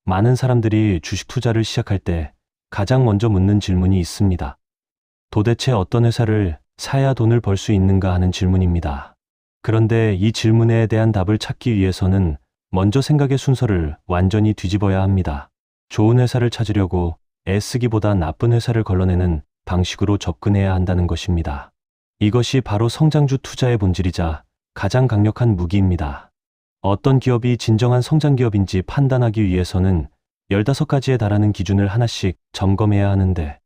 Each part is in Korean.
많은 사람들이 주식 투자를 시작할 때 가장 먼저 묻는 질문이 있습니다. 도대체 어떤 회사를 사야 돈을 벌 수 있는가 하는 질문입니다. 그런데 이 질문에 대한 답을 찾기 위해서는 먼저 생각의 순서를 완전히 뒤집어야 합니다. 좋은 회사를 찾으려고 애쓰기보다 나쁜 회사를 걸러내는 방식으로 접근해야 한다는 것입니다. 이것이 바로 성장주 투자의 본질이자 가장 강력한 무기입니다. 어떤 기업이 진정한 성장 기업인지 판단하기 위해서는 15가지에 달하는 기준을 하나씩 점검해야 하는데,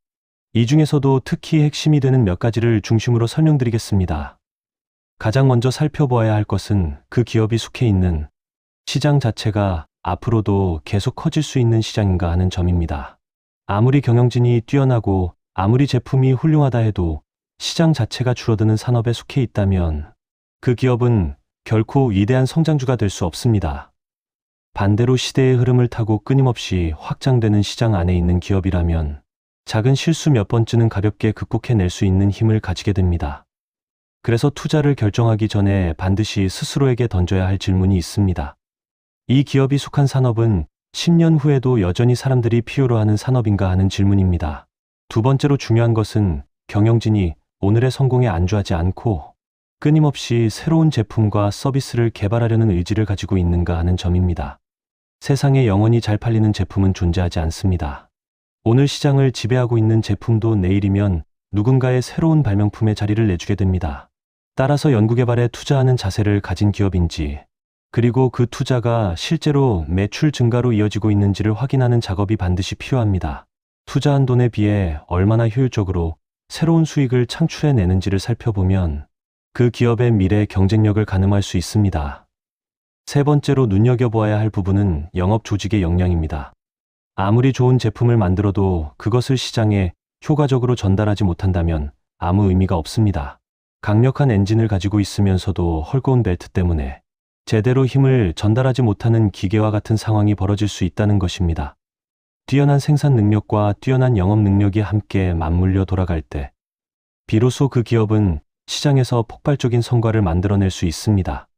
이 중에서도 특히 핵심이 되는 몇 가지를 중심으로 설명드리겠습니다. 가장 먼저 살펴보아야 할 것은 그 기업이 속해 있는 시장 자체가 앞으로도 계속 커질 수 있는 시장인가 하는 점입니다. 아무리 경영진이 뛰어나고 아무리 제품이 훌륭하다 해도 시장 자체가 줄어드는 산업에 속해 있다면 그 기업은 결코 위대한 성장주가 될 수 없습니다. 반대로 시대의 흐름을 타고 끊임없이 확장되는 시장 안에 있는 기업이라면 작은 실수 몇 번쯤은 가볍게 극복해낼 수 있는 힘을 가지게 됩니다. 그래서 투자를 결정하기 전에 반드시 스스로에게 던져야 할 질문이 있습니다. 이 기업이 속한 산업은 10년 후에도 여전히 사람들이 필요로 하는 산업인가 하는 질문입니다. 두 번째로 중요한 것은 경영진이 오늘의 성공에 안주하지 않고 끊임없이 새로운 제품과 서비스를 개발하려는 의지를 가지고 있는가 하는 점입니다. 세상에 영원히 잘 팔리는 제품은 존재하지 않습니다. 오늘 시장을 지배하고 있는 제품도 내일이면 누군가의 새로운 발명품에 자리를 내주게 됩니다. 따라서 연구개발에 투자하는 자세를 가진 기업인지, 그리고 그 투자가 실제로 매출 증가로 이어지고 있는지를 확인하는 작업이 반드시 필요합니다. 투자한 돈에 비해 얼마나 효율적으로 새로운 수익을 창출해내는지를 살펴보면 그 기업의 미래 경쟁력을 가늠할 수 있습니다. 세 번째로 눈여겨보아야 할 부분은 영업 조직의 역량입니다. 아무리 좋은 제품을 만들어도 그것을 시장에 효과적으로 전달하지 못한다면 아무 의미가 없습니다. 강력한 엔진을 가지고 있으면서도 헐거운 벨트 때문에 제대로 힘을 전달하지 못하는 기계와 같은 상황이 벌어질 수 있다는 것입니다. 뛰어난 생산 능력과 뛰어난 영업 능력이 함께 맞물려 돌아갈 때 비로소 그 기업은 시장에서 폭발적인 성과를 만들어낼 수 있습니다.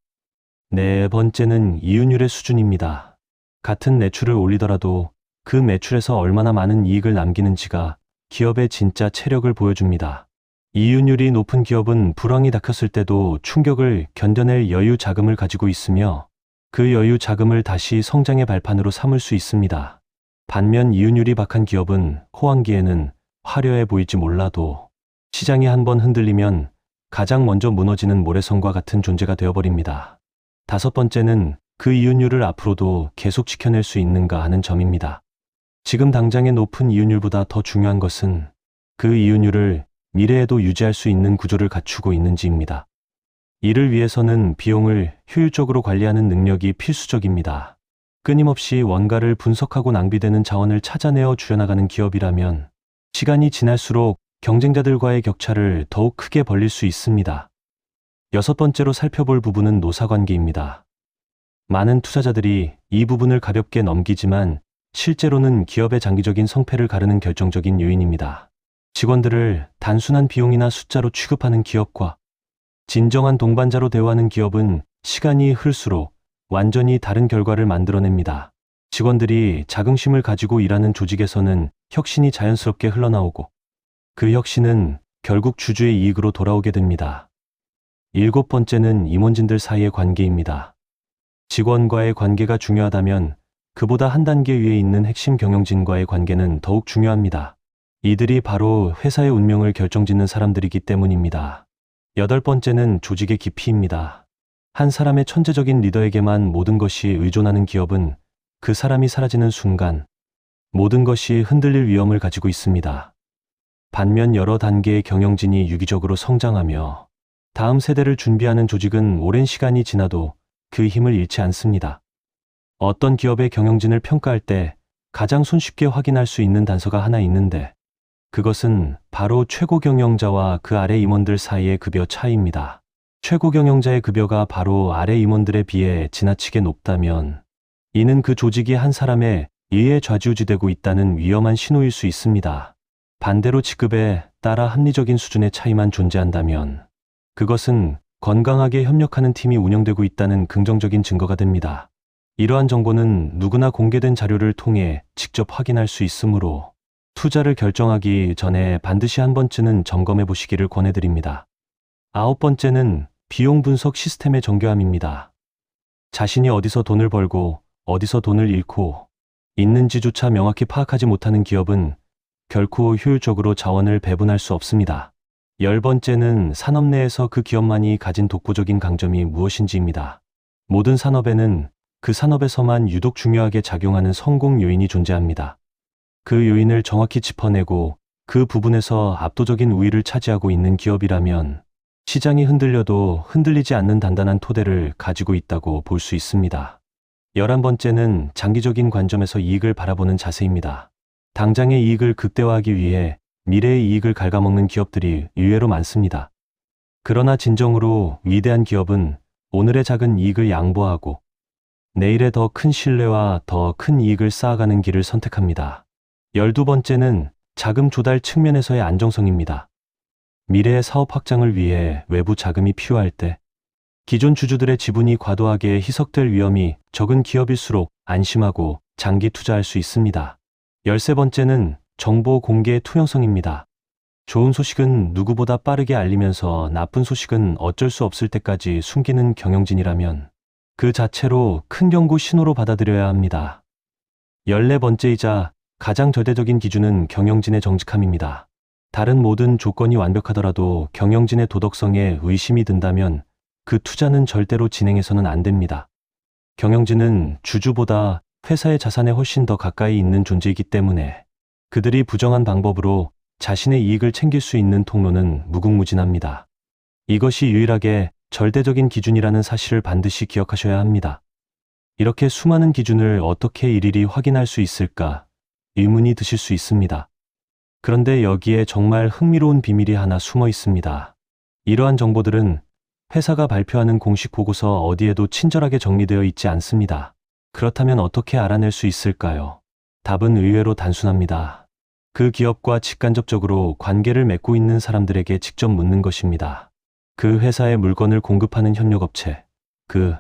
네 번째는 이윤율의 수준입니다. 같은 매출을 올리더라도 그 매출에서 얼마나 많은 이익을 남기는지가 기업의 진짜 체력을 보여줍니다. 이윤율이 높은 기업은 불황이 닥쳤을 때도 충격을 견뎌낼 여유 자금을 가지고 있으며 그 여유 자금을 다시 성장의 발판으로 삼을 수 있습니다. 반면 이윤율이 박한 기업은 호황기에는 화려해 보일지 몰라도 시장이 한번 흔들리면 가장 먼저 무너지는 모래성과 같은 존재가 되어버립니다. 다섯 번째는 그 이윤율을 앞으로도 계속 지켜낼 수 있는가 하는 점입니다. 지금 당장의 높은 이윤율보다 더 중요한 것은 그 이윤율을 미래에도 유지할 수 있는 구조를 갖추고 있는지입니다. 이를 위해서는 비용을 효율적으로 관리하는 능력이 필수적입니다. 끊임없이 원가를 분석하고 낭비되는 자원을 찾아내어 줄여나가는 기업이라면 시간이 지날수록 경쟁자들과의 격차를 더욱 크게 벌릴 수 있습니다. 여섯 번째로 살펴볼 부분은 노사관계입니다. 많은 투자자들이 이 부분을 가볍게 넘기지만 실제로는 기업의 장기적인 성패를 가르는 결정적인 요인입니다. 직원들을 단순한 비용이나 숫자로 취급하는 기업과 진정한 동반자로 대우하는 기업은 시간이 흘수록 완전히 다른 결과를 만들어냅니다. 직원들이 자긍심을 가지고 일하는 조직에서는 혁신이 자연스럽게 흘러나오고 그 혁신은 결국 주주의 이익으로 돌아오게 됩니다. 일곱 번째는 임원진들 사이의 관계입니다. 직원과의 관계가 중요하다면 그보다 한 단계 위에 있는 핵심 경영진과의 관계는 더욱 중요합니다. 이들이 바로 회사의 운명을 결정짓는 사람들이기 때문입니다. 여덟 번째는 조직의 깊이입니다. 한 사람의 천재적인 리더에게만 모든 것이 의존하는 기업은 그 사람이 사라지는 순간 모든 것이 흔들릴 위험을 가지고 있습니다. 반면 여러 단계의 경영진이 유기적으로 성장하며 다음 세대를 준비하는 조직은 오랜 시간이 지나도 그 힘을 잃지 않습니다. 어떤 기업의 경영진을 평가할 때 가장 손쉽게 확인할 수 있는 단서가 하나 있는데 그것은 바로 최고 경영자와 그 아래 임원들 사이의 급여 차이입니다. 최고 경영자의 급여가 바로 아래 임원들에 비해 지나치게 높다면 이는 그 조직이 한 사람의 일에 좌지우지되고 있다는 위험한 신호일 수 있습니다. 반대로 직급에 따라 합리적인 수준의 차이만 존재한다면 그것은 건강하게 협력하는 팀이 운영되고 있다는 긍정적인 증거가 됩니다. 이러한 정보는 누구나 공개된 자료를 통해 직접 확인할 수 있으므로 투자를 결정하기 전에 반드시 한 번쯤은 점검해 보시기를 권해드립니다. 9번째는 비용 분석 시스템의 정교함입니다. 자신이 어디서 돈을 벌고 어디서 돈을 잃고 있는지조차 명확히 파악하지 못하는 기업은 결코 효율적으로 자원을 배분할 수 없습니다. 10번째는 산업 내에서 그 기업만이 가진 독보적인 강점이 무엇인지입니다. 모든 산업에는 그 산업에서만 유독 중요하게 작용하는 성공 요인이 존재합니다. 그 요인을 정확히 짚어내고 그 부분에서 압도적인 우위를 차지하고 있는 기업이라면 시장이 흔들려도 흔들리지 않는 단단한 토대를 가지고 있다고 볼 수 있습니다. 11번째는 장기적인 관점에서 이익을 바라보는 자세입니다. 당장의 이익을 극대화하기 위해 미래의 이익을 갉아먹는 기업들이 의외로 많습니다. 그러나 진정으로 위대한 기업은 오늘의 작은 이익을 양보하고 내일의 더 큰 신뢰와 더 큰 이익을 쌓아가는 길을 선택합니다. 12번째는 자금 조달 측면에서의 안정성입니다. 미래의 사업 확장을 위해 외부 자금이 필요할 때 기존 주주들의 지분이 과도하게 희석될 위험이 적은 기업일수록 안심하고 장기 투자할 수 있습니다. 13번째는 정보 공개의 투명성입니다. 좋은 소식은 누구보다 빠르게 알리면서 나쁜 소식은 어쩔 수 없을 때까지 숨기는 경영진이라면 그 자체로 큰 경고 신호로 받아들여야 합니다. 14번째이자 가장 절대적인 기준은 경영진의 정직함입니다. 다른 모든 조건이 완벽하더라도 경영진의 도덕성에 의심이 든다면 그 투자는 절대로 진행해서는 안 됩니다. 경영진은 주주보다 회사의 자산에 훨씬 더 가까이 있는 존재이기 때문에 그들이 부정한 방법으로 자신의 이익을 챙길 수 있는 통로는 무궁무진합니다. 이것이 유일하게 절대적인 기준이라는 사실을 반드시 기억하셔야 합니다. 이렇게 수많은 기준을 어떻게 일일이 확인할 수 있을까 의문이 드실 수 있습니다. 그런데 여기에 정말 흥미로운 비밀이 하나 숨어 있습니다. 이러한 정보들은 회사가 발표하는 공식 보고서 어디에도 친절하게 정리되어 있지 않습니다. 그렇다면 어떻게 알아낼 수 있을까요? 답은 의외로 단순합니다. 그 기업과 직간접적으로 관계를 맺고 있는 사람들에게 직접 묻는 것입니다. 그 회사의 물건을 공급하는 협력업체, 그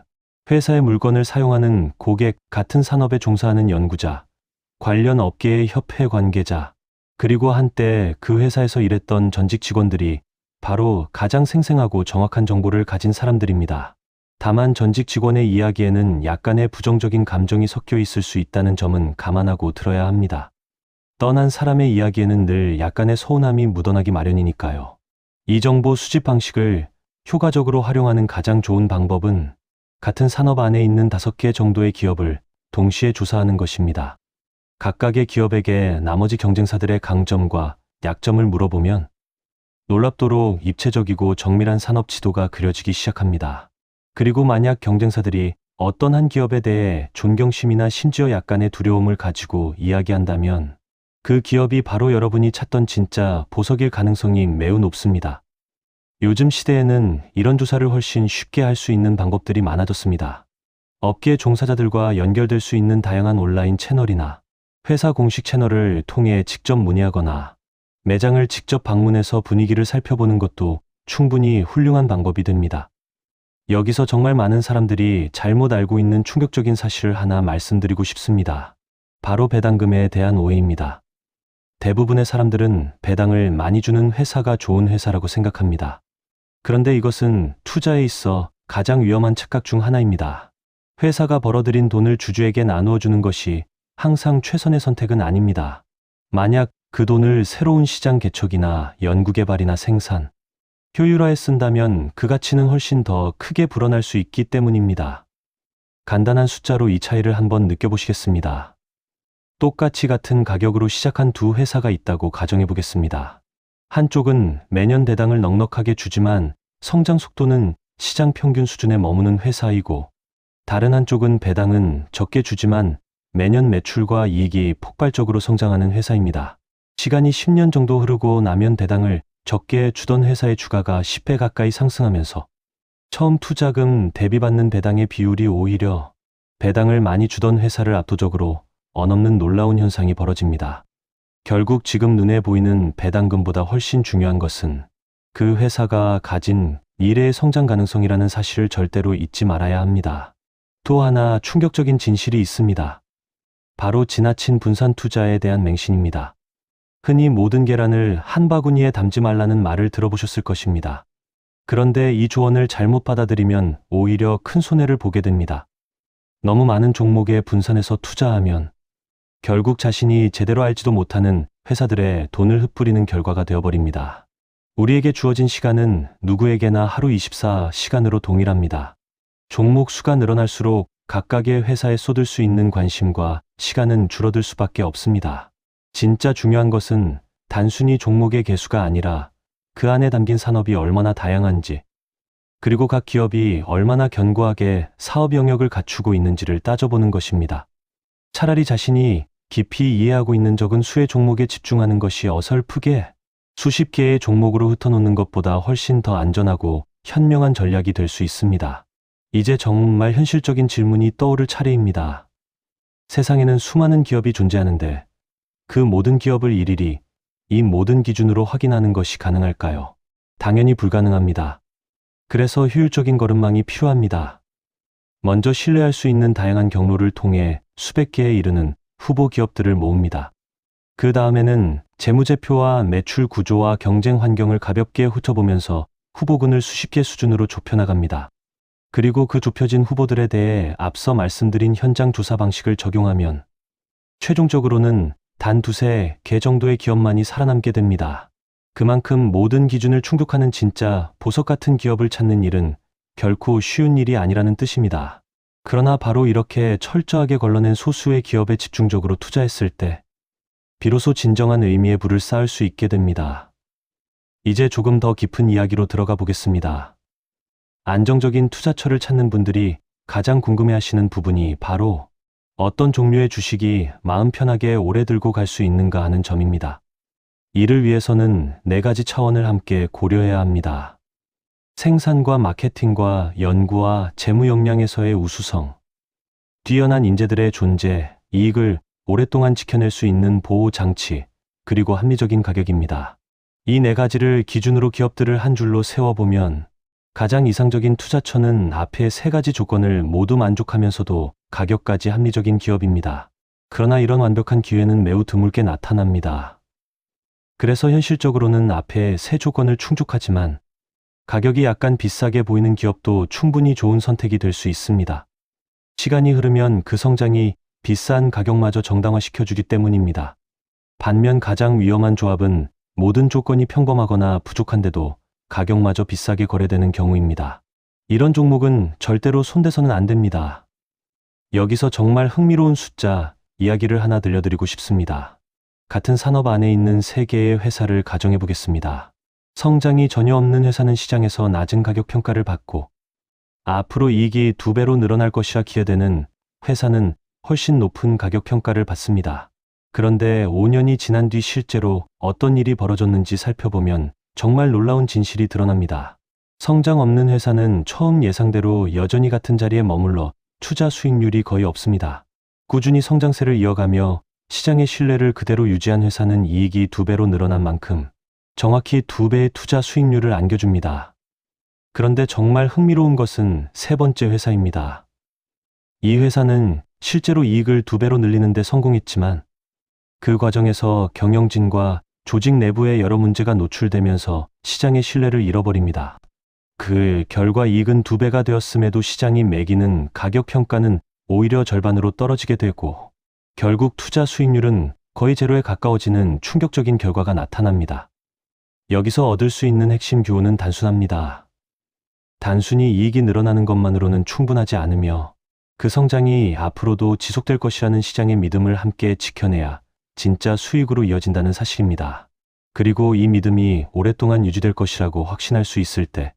회사의 물건을 사용하는 고객, 같은 산업에 종사하는 연구자, 관련 업계의 협회 관계자, 그리고 한때 그 회사에서 일했던 전직 직원들이 바로 가장 생생하고 정확한 정보를 가진 사람들입니다. 다만 전직 직원의 이야기에는 약간의 부정적인 감정이 섞여 있을 수 있다는 점은 감안하고 들어야 합니다. 떠난 사람의 이야기에는 늘 약간의 서운함이 묻어나기 마련이니까요. 이 정보 수집 방식을 효과적으로 활용하는 가장 좋은 방법은 같은 산업 안에 있는 5개 정도의 기업을 동시에 조사하는 것입니다. 각각의 기업에게 나머지 경쟁사들의 강점과 약점을 물어보면 놀랍도록 입체적이고 정밀한 산업 지도가 그려지기 시작합니다. 그리고 만약 경쟁사들이 어떤 한 기업에 대해 존경심이나 심지어 약간의 두려움을 가지고 이야기한다면 그 기업이 바로 여러분이 찾던 진짜 보석일 가능성이 매우 높습니다. 요즘 시대에는 이런 조사를 훨씬 쉽게 할 수 있는 방법들이 많아졌습니다. 업계 종사자들과 연결될 수 있는 다양한 온라인 채널이나 회사 공식 채널을 통해 직접 문의하거나 매장을 직접 방문해서 분위기를 살펴보는 것도 충분히 훌륭한 방법이 됩니다. 여기서 정말 많은 사람들이 잘못 알고 있는 충격적인 사실을 하나 말씀드리고 싶습니다. 바로 배당금에 대한 오해입니다. 대부분의 사람들은 배당을 많이 주는 회사가 좋은 회사라고 생각합니다. 그런데 이것은 투자에 있어 가장 위험한 착각 중 하나입니다. 회사가 벌어들인 돈을 주주에게 나누어 주는 것이 항상 최선의 선택은 아닙니다. 만약 그 돈을 새로운 시장 개척이나 연구개발이나 생산, 효율화에 쓴다면 그 가치는 훨씬 더 크게 불어날 수 있기 때문입니다. 간단한 숫자로 이 차이를 한번 느껴보시겠습니다. 똑같이 같은 가격으로 시작한 두 회사가 있다고 가정해 보겠습니다. 한쪽은 매년 배당을 넉넉하게 주지만 성장 속도는 시장 평균 수준에 머무는 회사이고, 다른 한쪽은 배당은 적게 주지만 매년 매출과 이익이 폭발적으로 성장하는 회사입니다. 시간이 10년 정도 흐르고 나면 배당을 적게 주던 회사의 주가가 10배 가까이 상승하면서 처음 투자금 대비 받는 배당의 비율이 오히려 배당을 많이 주던 회사를 압도적으로 어넘는 놀라운 현상이 벌어집니다. 결국 지금 눈에 보이는 배당금보다 훨씬 중요한 것은 그 회사가 가진 미래의 성장 가능성이라는 사실을 절대로 잊지 말아야 합니다. 또 하나 충격적인 진실이 있습니다. 바로 지나친 분산 투자에 대한 맹신입니다. 흔히 모든 계란을 한 바구니에 담지 말라는 말을 들어보셨을 것입니다. 그런데 이 조언을 잘못 받아들이면 오히려 큰 손해를 보게 됩니다. 너무 많은 종목에 분산해서 투자하면 결국 자신이 제대로 알지도 못하는 회사들의 돈을 흩뿌리는 결과가 되어버립니다. 우리에게 주어진 시간은 누구에게나 하루 24시간으로 동일합니다. 종목 수가 늘어날수록 각각의 회사에 쏟을 수 있는 관심과 시간은 줄어들 수밖에 없습니다. 진짜 중요한 것은 단순히 종목의 개수가 아니라 그 안에 담긴 산업이 얼마나 다양한지, 그리고 각 기업이 얼마나 견고하게 사업 영역을 갖추고 있는지를 따져보는 것입니다. 차라리 자신이 깊이 이해하고 있는 적은 수의 종목에 집중하는 것이 어설프게 수십 개의 종목으로 흩어놓는 것보다 훨씬 더 안전하고 현명한 전략이 될 수 있습니다. 이제 정말 현실적인 질문이 떠오를 차례입니다. 세상에는 수많은 기업이 존재하는데 그 모든 기업을 일일이 이 모든 기준으로 확인하는 것이 가능할까요? 당연히 불가능합니다. 그래서 효율적인 걸음망이 필요합니다. 먼저 신뢰할 수 있는 다양한 경로를 통해 수백 개에 이르는 후보 기업들을 모읍니다. 그 다음에는 재무제표와 매출 구조와 경쟁 환경을 가볍게 훑어보면서 후보군을 수십 개 수준으로 좁혀나갑니다. 그리고 그 좁혀진 후보들에 대해 앞서 말씀드린 현장 조사 방식을 적용하면 최종적으로는 단 두세 개 정도의 기업만이 살아남게 됩니다. 그만큼 모든 기준을 충족하는 진짜 보석 같은 기업을 찾는 일은 결코 쉬운 일이 아니라는 뜻입니다. 그러나 바로 이렇게 철저하게 걸러낸 소수의 기업에 집중적으로 투자했을 때 비로소 진정한 의미의 부를 쌓을 수 있게 됩니다. 이제 조금 더 깊은 이야기로 들어가 보겠습니다. 안정적인 투자처를 찾는 분들이 가장 궁금해하시는 부분이 바로 어떤 종류의 주식이 마음 편하게 오래 들고 갈 수 있는가 하는 점입니다. 이를 위해서는 네 가지 차원을 함께 고려해야 합니다. 생산과 마케팅과 연구와 재무 역량에서의 우수성, 뛰어난 인재들의 존재, 이익을 오랫동안 지켜낼 수 있는 보호 장치, 그리고 합리적인 가격입니다. 이 네 가지를 기준으로 기업들을 한 줄로 세워보면 가장 이상적인 투자처는 앞의 세 가지 조건을 모두 만족하면서도 가격까지 합리적인 기업입니다. 그러나 이런 완벽한 기회는 매우 드물게 나타납니다. 그래서 현실적으로는 앞의 세 조건을 충족하지만 가격이 약간 비싸게 보이는 기업도 충분히 좋은 선택이 될 수 있습니다. 시간이 흐르면 그 성장이 비싼 가격마저 정당화시켜주기 때문입니다. 반면 가장 위험한 조합은 모든 조건이 평범하거나 부족한데도 가격마저 비싸게 거래되는 경우입니다. 이런 종목은 절대로 손대서는 안 됩니다. 여기서 정말 흥미로운 숫자 이야기를 하나 들려드리고 싶습니다. 같은 산업 안에 있는 세 개의 회사를 가정해 보겠습니다. 성장이 전혀 없는 회사는 시장에서 낮은 가격 평가를 받고 앞으로 이익이 2배로 늘어날 것이라 기대되는 회사는 훨씬 높은 가격 평가를 받습니다. 그런데 5년이 지난 뒤 실제로 어떤 일이 벌어졌는지 살펴보면 정말 놀라운 진실이 드러납니다. 성장 없는 회사는 처음 예상대로 여전히 같은 자리에 머물러 투자 수익률이 거의 없습니다. 꾸준히 성장세를 이어가며 시장의 신뢰를 그대로 유지한 회사는 이익이 2배로 늘어난 만큼 정확히 2배의 투자 수익률을 안겨줍니다. 그런데 정말 흥미로운 것은 세 번째 회사입니다. 이 회사는 실제로 이익을 2배로 늘리는 데 성공했지만 그 과정에서 경영진과 조직 내부의 여러 문제가 노출되면서 시장의 신뢰를 잃어버립니다. 그 결과 이익은 2배가 되었음에도 시장이 매기는 가격 평가는 오히려 절반으로 떨어지게 되고 결국 투자 수익률은 거의 제로에 가까워지는 충격적인 결과가 나타납니다. 여기서 얻을 수 있는 핵심 교훈은 단순합니다. 단순히 이익이 늘어나는 것만으로는 충분하지 않으며 그 성장이 앞으로도 지속될 것이라는 시장의 믿음을 함께 지켜내야 진짜 수익으로 이어진다는 사실입니다. 그리고 이 믿음이 오랫동안 유지될 것이라고 확신할 수 있을 때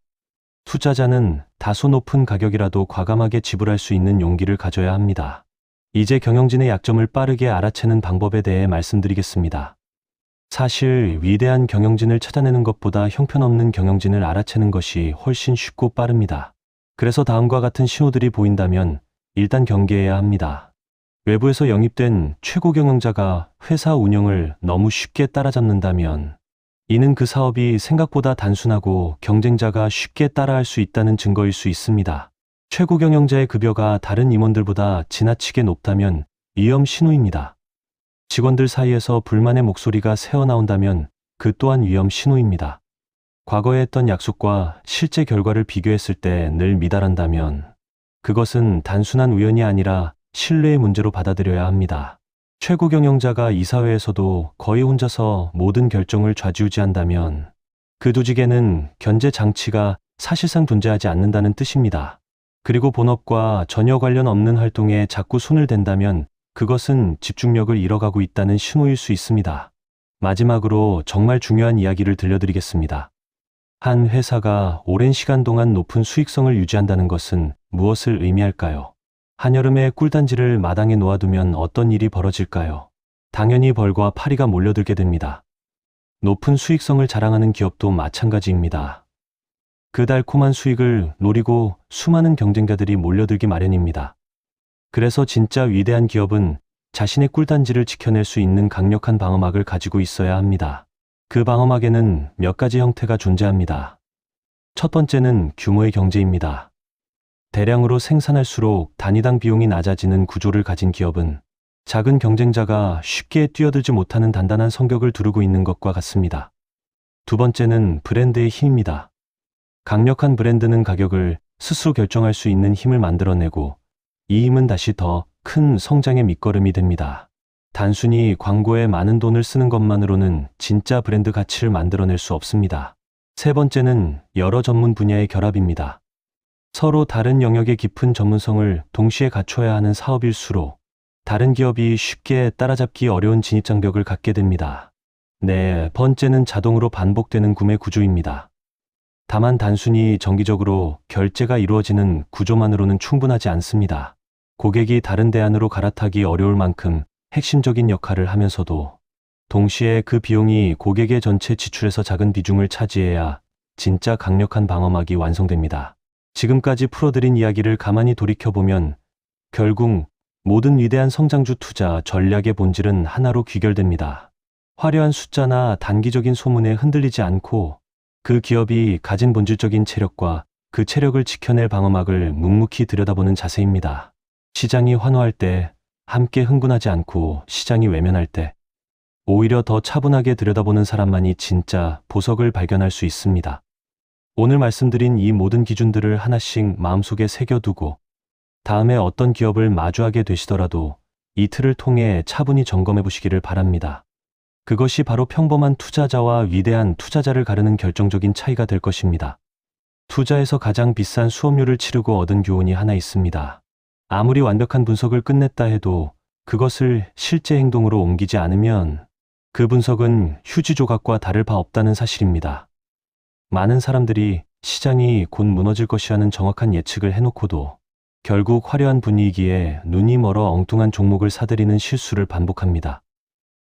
투자자는 다소 높은 가격이라도 과감하게 지불할 수 있는 용기를 가져야 합니다. 이제 경영진의 약점을 빠르게 알아채는 방법에 대해 말씀드리겠습니다. 사실 위대한 경영진을 찾아내는 것보다 형편없는 경영진을 알아채는 것이 훨씬 쉽고 빠릅니다. 그래서 다음과 같은 신호들이 보인다면 일단 경계해야 합니다. 외부에서 영입된 최고 경영자가 회사 운영을 너무 쉽게 따라잡는다면 이는 그 사업이 생각보다 단순하고 경쟁자가 쉽게 따라할 수 있다는 증거일 수 있습니다. 최고 경영자의 급여가 다른 임원들보다 지나치게 높다면 위험 신호입니다. 직원들 사이에서 불만의 목소리가 새어나온다면 그 또한 위험 신호입니다. 과거에 했던 약속과 실제 결과를 비교했을 때 늘 미달한다면 그것은 단순한 우연이 아니라 신뢰의 문제로 받아들여야 합니다. 최고 경영자가 이사회에서도 거의 혼자서 모든 결정을 좌지우지한다면 그 조직에는 견제 장치가 사실상 존재하지 않는다는 뜻입니다. 그리고 본업과 전혀 관련 없는 활동에 자꾸 손을 댄다면 그것은 집중력을 잃어가고 있다는 신호일 수 있습니다. 마지막으로 정말 중요한 이야기를 들려드리겠습니다. 한 회사가 오랜 시간 동안 높은 수익성을 유지한다는 것은 무엇을 의미할까요? 한여름에 꿀단지를 마당에 놓아두면 어떤 일이 벌어질까요? 당연히 벌과 파리가 몰려들게 됩니다. 높은 수익성을 자랑하는 기업도 마찬가지입니다. 그 달콤한 수익을 노리고 수많은 경쟁자들이 몰려들기 마련입니다. 그래서 진짜 위대한 기업은 자신의 꿀단지를 지켜낼 수 있는 강력한 방어막을 가지고 있어야 합니다. 그 방어막에는 몇 가지 형태가 존재합니다. 첫 번째는 규모의 경제입니다. 대량으로 생산할수록 단위당 비용이 낮아지는 구조를 가진 기업은 작은 경쟁자가 쉽게 뛰어들지 못하는 단단한 성격을 두르고 있는 것과 같습니다. 두 번째는 브랜드의 힘입니다. 강력한 브랜드는 가격을 스스로 결정할 수 있는 힘을 만들어내고 이 힘은 다시 더 큰 성장의 밑거름이 됩니다. 단순히 광고에 많은 돈을 쓰는 것만으로는 진짜 브랜드 가치를 만들어낼 수 없습니다. 세 번째는 여러 전문 분야의 결합입니다. 서로 다른 영역의 깊은 전문성을 동시에 갖춰야 하는 사업일수록 다른 기업이 쉽게 따라잡기 어려운 진입장벽을 갖게 됩니다. 네 번째는 자동으로 반복되는 구매 구조입니다. 다만 단순히 정기적으로 결제가 이루어지는 구조만으로는 충분하지 않습니다. 고객이 다른 대안으로 갈아타기 어려울 만큼 핵심적인 역할을 하면서도 동시에 그 비용이 고객의 전체 지출에서 작은 비중을 차지해야 진짜 강력한 방어막이 완성됩니다. 지금까지 풀어드린 이야기를 가만히 돌이켜보면 결국 모든 위대한 성장주 투자 전략의 본질은 하나로 귀결됩니다. 화려한 숫자나 단기적인 소문에 흔들리지 않고 그 기업이 가진 본질적인 체력과 그 체력을 지켜낼 방어막을 묵묵히 들여다보는 자세입니다. 시장이 환호할 때 함께 흥분하지 않고 시장이 외면할 때 오히려 더 차분하게 들여다보는 사람만이 진짜 보석을 발견할 수 있습니다. 오늘 말씀드린 이 모든 기준들을 하나씩 마음속에 새겨두고 다음에 어떤 기업을 마주하게 되시더라도 이 틀을 통해 차분히 점검해 보시기를 바랍니다. 그것이 바로 평범한 투자자와 위대한 투자자를 가르는 결정적인 차이가 될 것입니다. 투자에서 가장 비싼 수업료를 치르고 얻은 교훈이 하나 있습니다. 아무리 완벽한 분석을 끝냈다 해도 그것을 실제 행동으로 옮기지 않으면 그 분석은 휴지 조각과 다를 바 없다는 사실입니다. 많은 사람들이 시장이 곧 무너질 것이라는 정확한 예측을 해놓고도 결국 화려한 분위기에 눈이 멀어 엉뚱한 종목을 사들이는 실수를 반복합니다.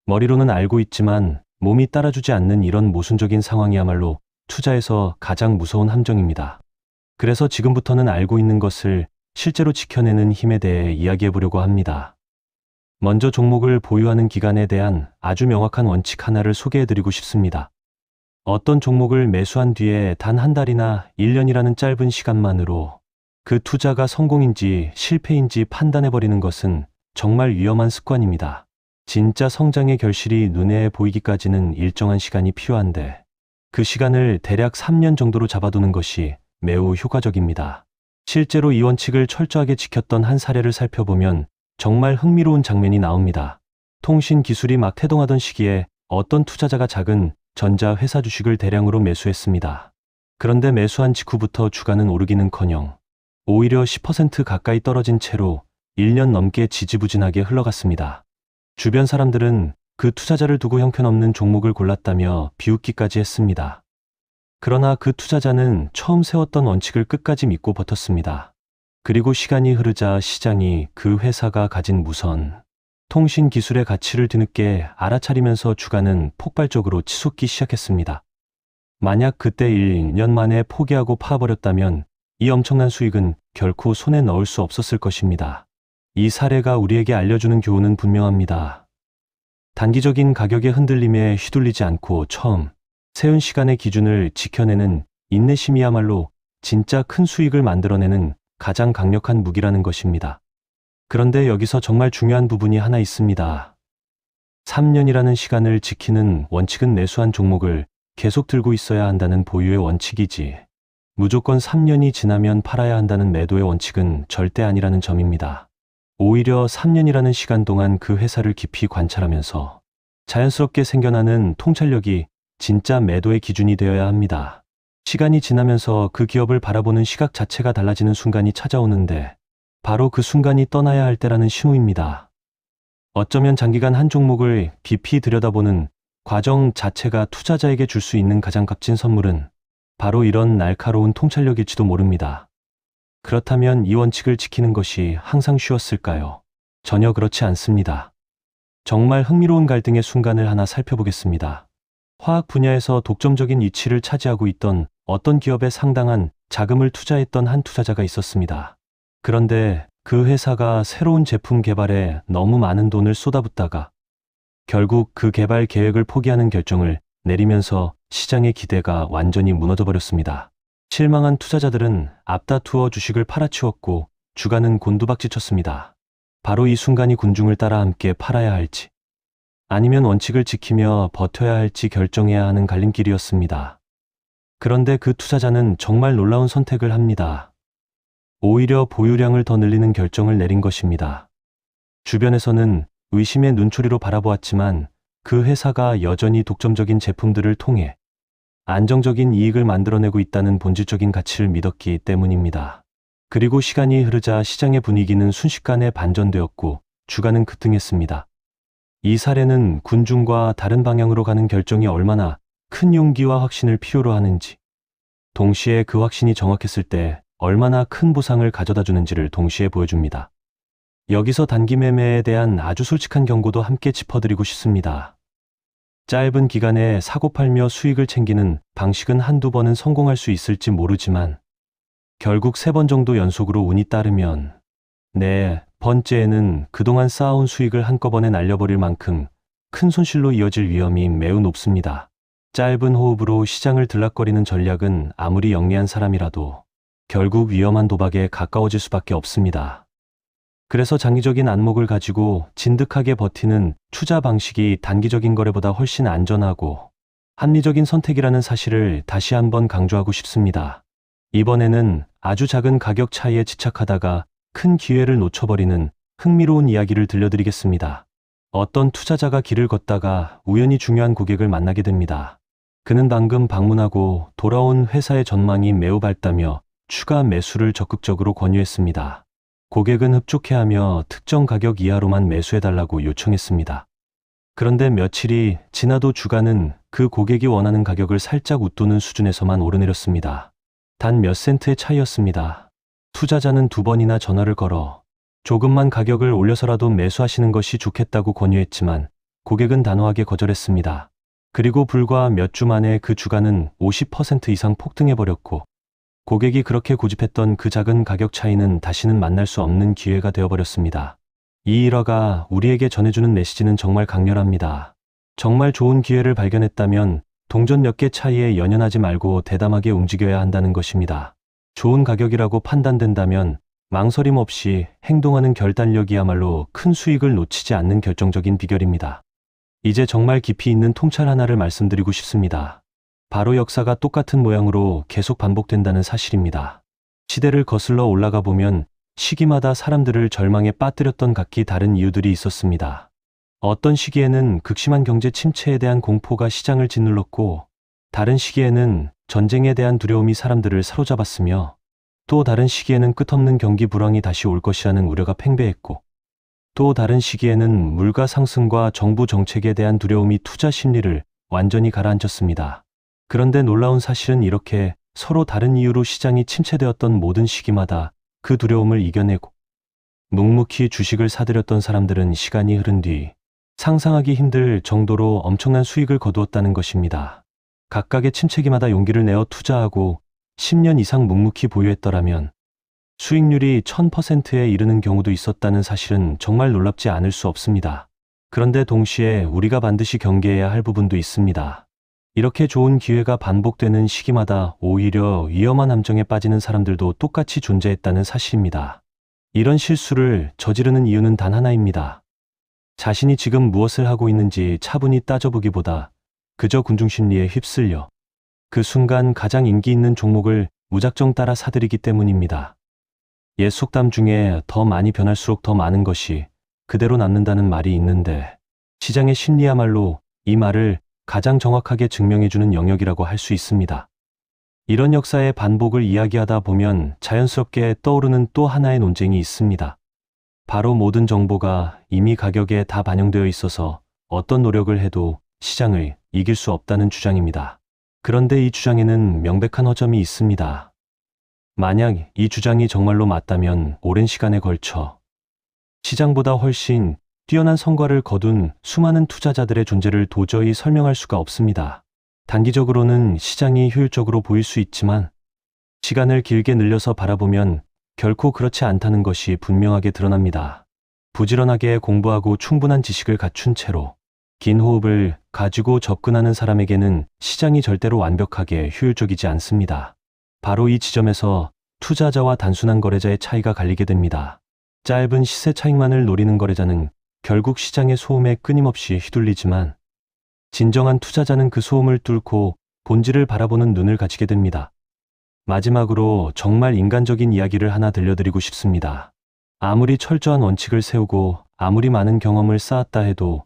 머리로는 알고 있지만 몸이 따라주지 않는 이런 모순적인 상황이야말로 투자에서 가장 무서운 함정입니다. 그래서 지금부터는 알고 있는 것을 실제로 지켜내는 힘에 대해 이야기해 보려고 합니다. 먼저 종목을 보유하는 기간에 대한 아주 명확한 원칙 하나를 소개해 드리고 싶습니다. 어떤 종목을 매수한 뒤에 단 한 달이나 1년이라는 짧은 시간만으로 그 투자가 성공인지 실패인지 판단해 버리는 것은 정말 위험한 습관입니다. 진짜 성장의 결실이 눈에 보이기까지는 일정한 시간이 필요한데 그 시간을 대략 3년 정도로 잡아두는 것이 매우 효과적입니다. 실제로 이 원칙을 철저하게 지켰던 한 사례를 살펴보면 정말 흥미로운 장면이 나옵니다. 통신 기술이 막 태동하던 시기에 어떤 투자자가 작은 전자 회사 주식을 대량으로 매수했습니다. 그런데 매수한 직후부터 주가는 오르기는커녕 오히려 10% 가까이 떨어진 채로 1년 넘게 지지부진하게 흘러갔습니다. 주변 사람들은 그 투자자를 두고 형편없는 종목을 골랐다며 비웃기까지 했습니다. 그러나 그 투자자는 처음 세웠던 원칙을 끝까지 믿고 버텼습니다. 그리고 시간이 흐르자 시장이 그 회사가 가진 무선, 통신 기술의 가치를 뒤늦게 알아차리면서 주가는 폭발적으로 치솟기 시작했습니다. 만약 그때 1년 만에 포기하고 파버렸다면 이 엄청난 수익은 결코 손에 넣을 수 없었을 것입니다. 이 사례가 우리에게 알려주는 교훈은 분명합니다. 단기적인 가격의 흔들림에 휘둘리지 않고 처음 세운 시간의 기준을 지켜내는 인내심이야말로 진짜 큰 수익을 만들어내는 가장 강력한 무기라는 것입니다. 그런데 여기서 정말 중요한 부분이 하나 있습니다. 3년이라는 시간을 지키는 원칙은 매수한 종목을 계속 들고 있어야 한다는 보유의 원칙이지, 무조건 3년이 지나면 팔아야 한다는 매도의 원칙은 절대 아니라는 점입니다. 오히려 3년이라는 시간 동안 그 회사를 깊이 관찰하면서 자연스럽게 생겨나는 통찰력이 진짜 매도의 기준이 되어야 합니다. 시간이 지나면서 그 기업을 바라보는 시각 자체가 달라지는 순간이 찾아오는데, 바로 그 순간이 떠나야 할 때라는 신호입니다. 어쩌면 장기간 한 종목을 깊이 들여다보는 과정 자체가 투자자에게 줄 수 있는 가장 값진 선물은 바로 이런 날카로운 통찰력일지도 모릅니다. 그렇다면 이 원칙을 지키는 것이 항상 쉬웠을까요? 전혀 그렇지 않습니다. 정말 흥미로운 갈등의 순간을 하나 살펴보겠습니다. 화학 분야에서 독점적인 위치를 차지하고 있던 어떤 기업에 상당한 자금을 투자했던 한 투자자가 있었습니다. 그런데 그 회사가 새로운 제품 개발에 너무 많은 돈을 쏟아붓다가 결국 그 개발 계획을 포기하는 결정을 내리면서 시장의 기대가 완전히 무너져 버렸습니다. 실망한 투자자들은 앞다투어 주식을 팔아치웠고 주가는 곤두박질쳤습니다. 바로 이 순간이 군중을 따라 함께 팔아야 할지 아니면 원칙을 지키며 버텨야 할지 결정해야 하는 갈림길이었습니다. 그런데 그 투자자는 정말 놀라운 선택을 합니다. 오히려 보유량을 더 늘리는 결정을 내린 것입니다. 주변에서는 의심의 눈초리로 바라보았지만 그 회사가 여전히 독점적인 제품들을 통해 안정적인 이익을 만들어내고 있다는 본질적인 가치를 믿었기 때문입니다. 그리고 시간이 흐르자 시장의 분위기는 순식간에 반전되었고 주가는 급등했습니다. 이 사례는 군중과 다른 방향으로 가는 결정이 얼마나 큰 용기와 확신을 필요로 하는지, 동시에 그 확신이 정확했을 때 얼마나 큰 보상을 가져다 주는지를 동시에 보여줍니다. 여기서 단기 매매에 대한 아주 솔직한 경고도 함께 짚어드리고 싶습니다. 짧은 기간에 사고 팔며 수익을 챙기는 방식은 한두 번은 성공할 수 있을지 모르지만 결국 3번 정도 연속으로 운이 따르면 네 번째에는 그동안 쌓아온 수익을 한꺼번에 날려버릴 만큼 큰 손실로 이어질 위험이 매우 높습니다. 짧은 호흡으로 시장을 들락거리는 전략은 아무리 영리한 사람이라도 결국 위험한 도박에 가까워질 수밖에 없습니다. 그래서 장기적인 안목을 가지고 진득하게 버티는 투자 방식이 단기적인 거래보다 훨씬 안전하고 합리적인 선택이라는 사실을 다시 한번 강조하고 싶습니다. 이번에는 아주 작은 가격 차이에 집착하다가 큰 기회를 놓쳐버리는 흥미로운 이야기를 들려드리겠습니다. 어떤 투자자가 길을 걷다가 우연히 중요한 고객을 만나게 됩니다. 그는 방금 방문하고 돌아온 회사의 전망이 매우 밝다며 추가 매수를 적극적으로 권유했습니다. 고객은 흡족해하며 특정 가격 이하로만 매수해달라고 요청했습니다. 그런데 며칠이 지나도 주가는 그 고객이 원하는 가격을 살짝 웃도는 수준에서만 오르내렸습니다. 단 몇 센트의 차이였습니다. 투자자는 2번이나 전화를 걸어 조금만 가격을 올려서라도 매수하시는 것이 좋겠다고 권유했지만 고객은 단호하게 거절했습니다. 그리고 불과 몇 주 만에 그 주가는 50% 이상 폭등해버렸고 고객이 그렇게 고집했던 그 작은 가격 차이는 다시는 만날 수 없는 기회가 되어버렸습니다. 이 일화가 우리에게 전해주는 메시지는 정말 강렬합니다. 정말 좋은 기회를 발견했다면 동전 몇 개 차이에 연연하지 말고 대담하게 움직여야 한다는 것입니다. 좋은 가격이라고 판단된다면 망설임 없이 행동하는 결단력이야말로 큰 수익을 놓치지 않는 결정적인 비결입니다. 이제 정말 깊이 있는 통찰 하나를 말씀드리고 싶습니다. 바로 역사가 똑같은 모양으로 계속 반복된다는 사실입니다. 시대를 거슬러 올라가 보면 시기마다 사람들을 절망에 빠뜨렸던 각기 다른 이유들이 있었습니다. 어떤 시기에는 극심한 경제 침체에 대한 공포가 시장을 짓눌렀고, 다른 시기에는 전쟁에 대한 두려움이 사람들을 사로잡았으며, 또 다른 시기에는 끝없는 경기 불황이 다시 올 것이라는 우려가 팽배했고, 또 다른 시기에는 물가 상승과 정부 정책에 대한 두려움이 투자 심리를 완전히 가라앉혔습니다. 그런데 놀라운 사실은 이렇게 서로 다른 이유로 시장이 침체되었던 모든 시기마다 그 두려움을 이겨내고 묵묵히 주식을 사들였던 사람들은 시간이 흐른 뒤 상상하기 힘들 정도로 엄청난 수익을 거두었다는 것입니다. 각각의 침체기마다 용기를 내어 투자하고 10년 이상 묵묵히 보유했더라면 수익률이 1000%에 이르는 경우도 있었다는 사실은 정말 놀랍지 않을 수 없습니다. 그런데 동시에 우리가 반드시 경계해야 할 부분도 있습니다. 이렇게 좋은 기회가 반복되는 시기마다 오히려 위험한 함정에 빠지는 사람들도 똑같이 존재했다는 사실입니다. 이런 실수를 저지르는 이유는 단 하나입니다. 자신이 지금 무엇을 하고 있는지 차분히 따져보기보다 그저 군중심리에 휩쓸려 그 순간 가장 인기 있는 종목을 무작정 따라 사들이기 때문입니다. 옛 속담 중에 더 많이 변할수록 더 많은 것이 그대로 남는다는 말이 있는데, 시장의 심리야말로 이 말을 가장 정확하게 증명해주는 영역이라고 할 수 있습니다. 이런 역사의 반복을 이야기하다 보면 자연스럽게 떠오르는 또 하나의 논쟁이 있습니다. 바로 모든 정보가 이미 가격에 다 반영되어 있어서 어떤 노력을 해도 시장을 이길 수 없다는 주장입니다. 그런데 이 주장에는 명백한 허점이 있습니다. 만약 이 주장이 정말로 맞다면 오랜 시간에 걸쳐 시장보다 훨씬 뛰어난 성과를 거둔 수많은 투자자들의 존재를 도저히 설명할 수가 없습니다. 단기적으로는 시장이 효율적으로 보일 수 있지만 시간을 길게 늘려서 바라보면 결코 그렇지 않다는 것이 분명하게 드러납니다. 부지런하게 공부하고 충분한 지식을 갖춘 채로 긴 호흡을 가지고 접근하는 사람에게는 시장이 절대로 완벽하게 효율적이지 않습니다. 바로 이 지점에서 투자자와 단순한 거래자의 차이가 갈리게 됩니다. 짧은 시세 차익만을 노리는 거래자는 결국 시장의 소음에 끊임없이 휘둘리지만, 진정한 투자자는 그 소음을 뚫고 본질을 바라보는 눈을 가지게 됩니다. 마지막으로 정말 인간적인 이야기를 하나 들려드리고 싶습니다. 아무리 철저한 원칙을 세우고 아무리 많은 경험을 쌓았다 해도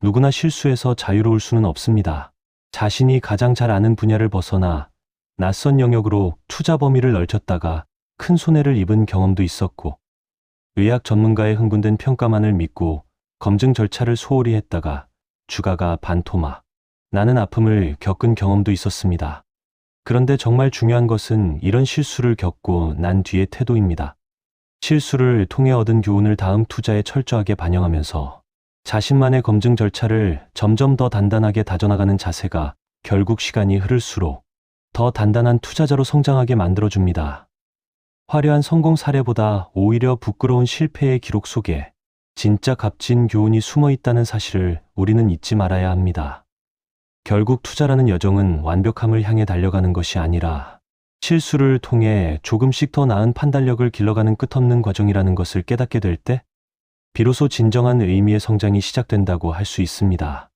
누구나 실수해서 자유로울 수는 없습니다. 자신이 가장 잘 아는 분야를 벗어나 낯선 영역으로 투자 범위를 넓혔다가 큰 손해를 입은 경험도 있었고, 의학 전문가의 흥분된 평가만을 믿고 검증 절차를 소홀히 했다가 주가가 반토막 나는 아픔을 겪은 경험도 있었습니다. 그런데 정말 중요한 것은 이런 실수를 겪고 난 뒤의 태도입니다. 실수를 통해 얻은 교훈을 다음 투자에 철저하게 반영하면서 자신만의 검증 절차를 점점 더 단단하게 다져나가는 자세가 결국 시간이 흐를수록 더 단단한 투자자로 성장하게 만들어줍니다. 화려한 성공 사례보다 오히려 부끄러운 실패의 기록 속에 진짜 값진 교훈이 숨어 있다는 사실을 우리는 잊지 말아야 합니다. 결국 투자라는 여정은 완벽함을 향해 달려가는 것이 아니라 실수를 통해 조금씩 더 나은 판단력을 길러가는 끝없는 과정이라는 것을 깨닫게 될 때 비로소 진정한 의미의 성장이 시작된다고 할 수 있습니다.